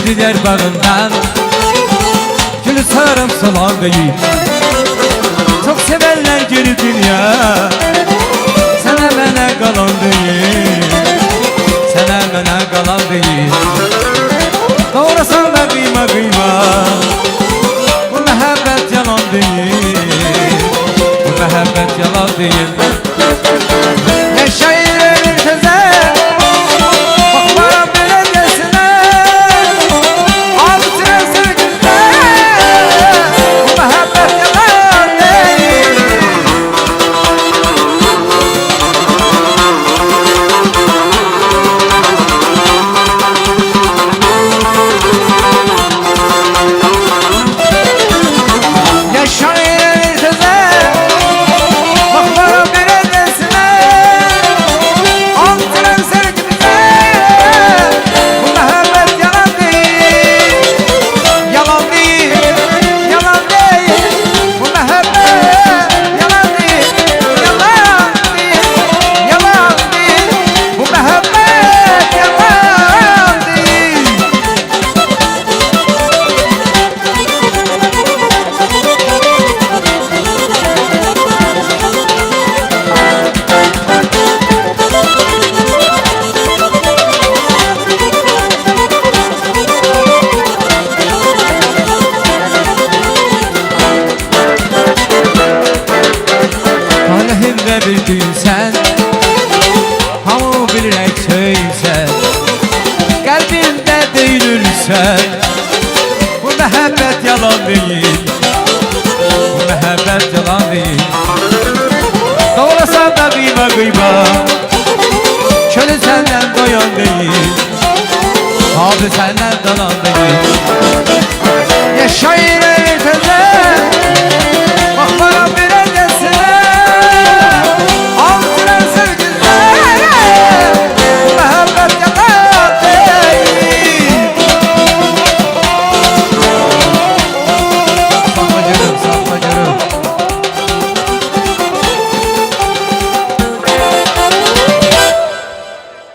gider bağından, gülü sarım solan değil. Çok severler geri dünya, sana bana kalan değil, sana bana kalan değil. Doğrasan da kıyma kıyma, bu mehabbet yalan değil, bu mehabbet yalan değil. Yaşayır teze, bakmara belediyesine, altıra sevginde, bu mehabbet yalan değil. Yaşayır teze, bakmara belediyesine, altıra sevginde, bu mehabbet yalan değil. Yalan değil, yalan değil, bu mehabbet yalan değil. Yalan değil, yalan değil, bu mehabbet yalan değil. Talihimde bir gün sen, hamı bilerek söysen, kalbimde değilirsen, bu mehabbet yalan değil, bu mehabbet yalan değil. Doğrasan da kıyma kıyma, şöyle senden doyan değil, abi senden dolan değil.